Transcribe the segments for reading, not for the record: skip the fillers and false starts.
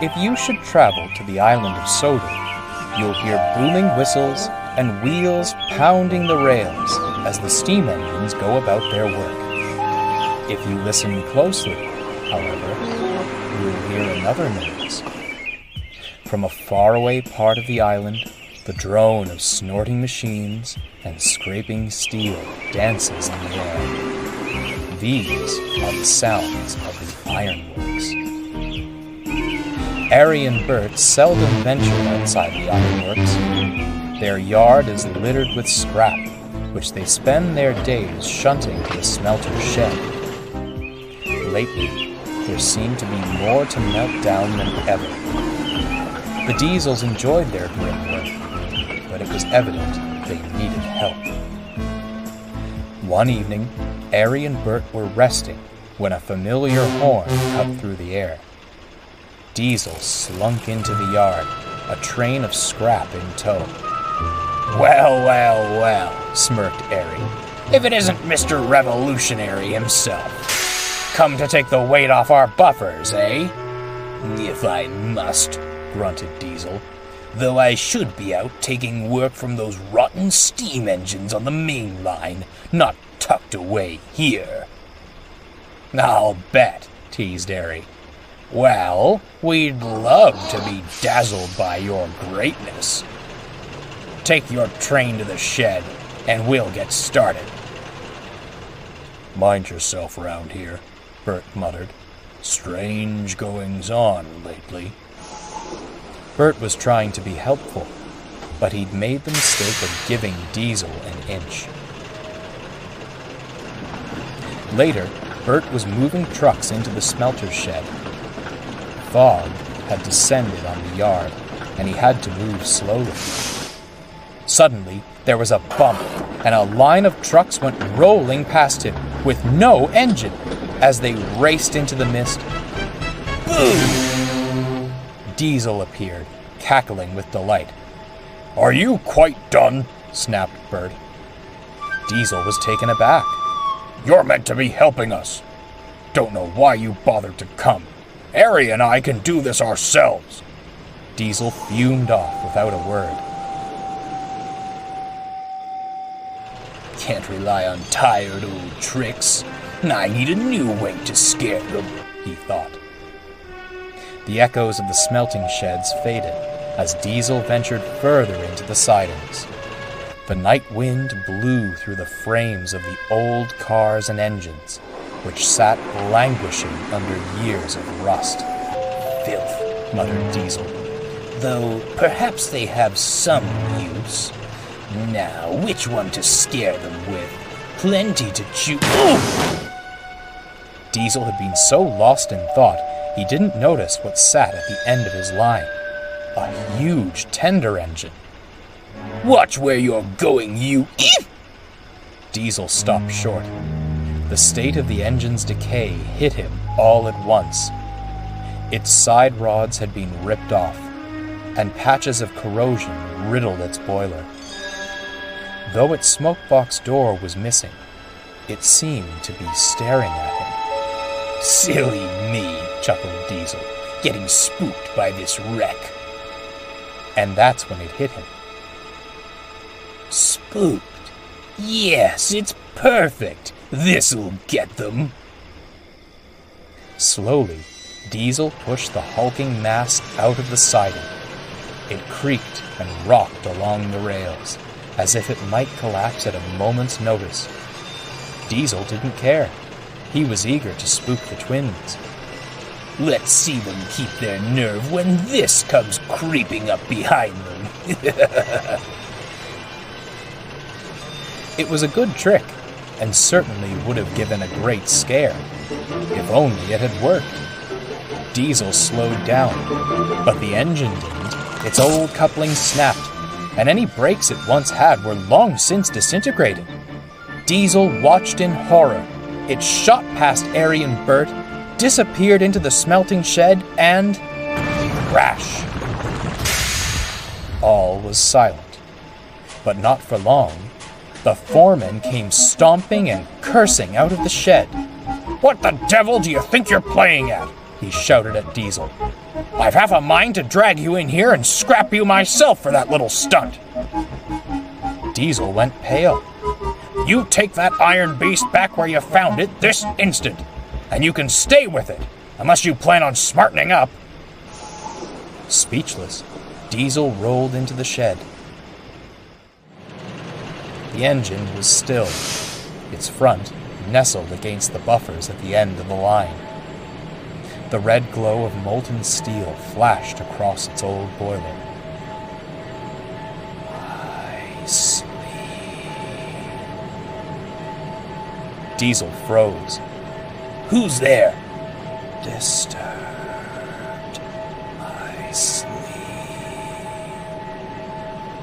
If you should travel to the island of Sodor, you'll hear booming whistles and wheels pounding the rails as the steam engines go about their work. If you listen closely, however, you'll hear another noise. From a faraway part of the island, the drone of snorting machines and scraping steel dances in the air. These are the sounds of the ironworks. Arry and Bert seldom venture outside the ironworks. Their yard is littered with scrap, which they spend their days shunting to the smelter's shed. Lately, there seemed to be more to melt down than ever. The Diesels enjoyed their grim work, but it was evident they needed help. One evening, Arry and Bert were resting when a familiar horn cut through the air. Diesel slunk into the yard, a train of scrap in tow. Well, well, well, smirked Arry. If it isn't Mr. Revolutionary himself. Come to take the weight off our buffers, eh? If I must, grunted Diesel, though I should be out taking work from those rotten steam engines on the main line, not tucked away here. I'll bet, teased Arry. Well, we'd love to be dazzled by your greatness. Take your train to the shed, and we'll get started. Mind yourself round here, Bert muttered. Strange goings-on lately. Bert was trying to be helpful, but he'd made the mistake of giving Diesel an inch. Later, Bert was moving trucks into the smelter's shed. Fog had descended on the yard, and he had to move slowly. Suddenly, there was a bump, and a line of trucks went rolling past him, with no engine, as they raced into the mist. Boom! Diesel appeared, cackling with delight. "Are you quite done?" snapped Bert. Diesel was taken aback. "You're meant to be helping us. Don't know why you bothered to come. Arry and I can do this ourselves." Diesel fumed off without a word. Can't rely on tired old tricks. I need a new way to scare them, he thought. The echoes of the smelting sheds faded as Diesel ventured further into the sidings. The night wind blew through the frames of the old cars and engines, which sat languishing under years of rust. Filth, muttered Diesel, though perhaps they have some use. Now, which one to scare them with? Plenty to chew. Ooh! Diesel had been so lost in thought, he didn't notice what sat at the end of his line. A huge tender engine. Watch where you're going, you... Diesel stopped short. The state of the engine's decay hit him all at once. Its side rods had been ripped off, and patches of corrosion riddled its boiler. Though its smokebox door was missing, it seemed to be staring at him. Silly me, chuckled Diesel, getting spooked by this wreck. And that's when it hit him. Spooked? Yes, it's perfect. This'll get them. Slowly, Diesel pushed the hulking mass out of the siding. It creaked and rocked along the rails, as if it might collapse at a moment's notice. Diesel didn't care. He was eager to spook the twins. Let's see them keep their nerve when this comes creeping up behind them. It was a good trick, and certainly would have given a great scare, if only it had worked. Diesel slowed down, but the engine didn't. Its old coupling snapped, and any brakes it once had were long since disintegrated. Diesel watched in horror. It shot past Arry and Bert, disappeared into the smelting shed, and... crash! All was silent, but not for long. The foreman came stomping and cursing out of the shed. "What the devil do you think you're playing at? he shouted at Diesel. "I've half a mind to drag you in here and scrap you myself for that little stunt." Diesel went pale. "You take that iron beast back where you found it this instant, and you can stay with it, unless you plan on smartening up." Speechless, Diesel rolled into the shed. The engine was still, its front nestled against the buffers at the end of the line. The red glow of molten steel flashed across its old boiler. I sleep. Diesel froze. "Who's there?" Disturbed. I sleep.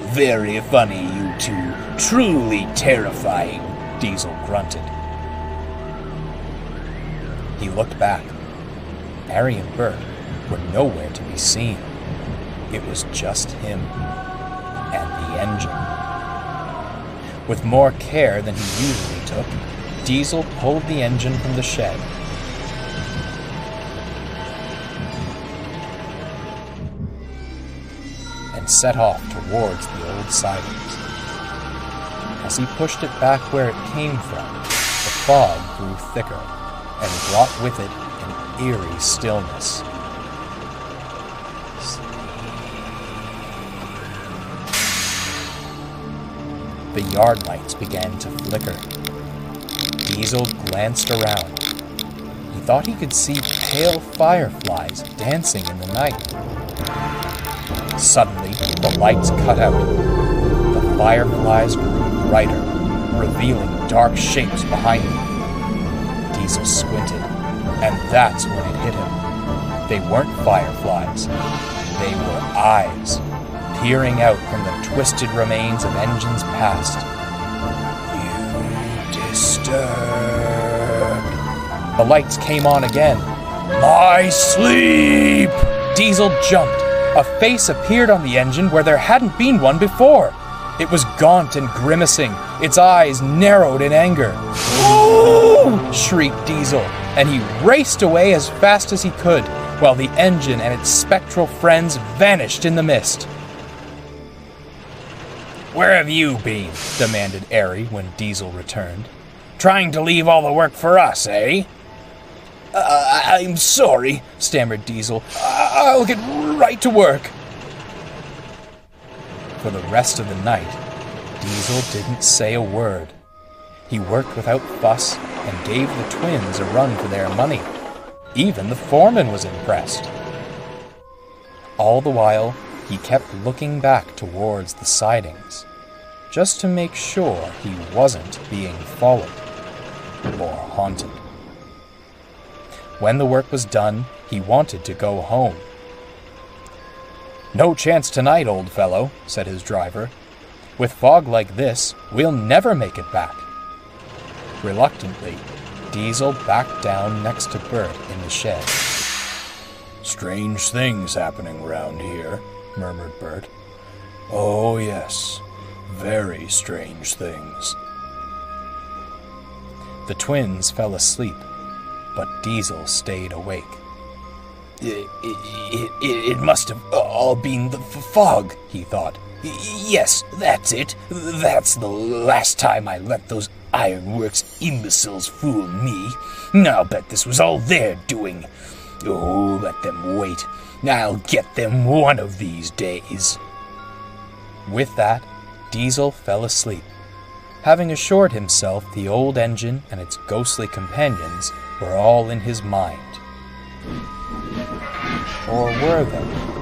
"Very funny, you two. Truly terrifying," Diesel grunted. He looked back. Arry and Bert were nowhere to be seen. It was just him and the engine. With more care than he usually took, Diesel pulled the engine from the shed. And set off towards the old sidings. As he pushed it back where it came from, the fog grew thicker and brought with it an eerie stillness. The yard lights began to flicker. Diesel glanced around. He thought he could see pale fireflies dancing in the night. Suddenly, the lights cut out. The fireflies grew brighter, revealing dark shapes behind them. Diesel squinted, and that's when it hit him. They weren't fireflies. They were eyes, peering out from the twisted remains of engines past. You disturbed. The lights came on again. "My sleep!" Diesel jumped. A face appeared on the engine where there hadn't been one before. It was gaunt and grimacing, its eyes narrowed in anger. "Ooh!" shrieked Diesel, and he raced away as fast as he could, while the engine and its spectral friends vanished in the mist. "Where have you been?" demanded Arry when Diesel returned. "Trying to leave all the work for us, eh?" I'm sorry," stammered Diesel. "I'll get right to work." For the rest of the night, Diesel didn't say a word. He worked without fuss and gave the twins a run for their money. Even the foreman was impressed. All the while, he kept looking back towards the sidings, just to make sure he wasn't being followed or haunted. When the work was done, he wanted to go home. "No chance tonight, old fellow," said his driver. "With fog like this, we'll never make it back." Reluctantly, Diesel backed down next to Bert in the shed. "Strange things happening around here," murmured Bert. "Oh, yes, very strange things." The twins fell asleep, but Diesel stayed awake. It must have all been the fog," he thought. "Yes, that's it. That's the last time I let those ironworks imbeciles fool me. I'll bet this was all their doing. Oh, let them wait. I'll get them one of these days." With that, Diesel fell asleep, having assured himself the old engine and its ghostly companions were all in his mind. Or were they?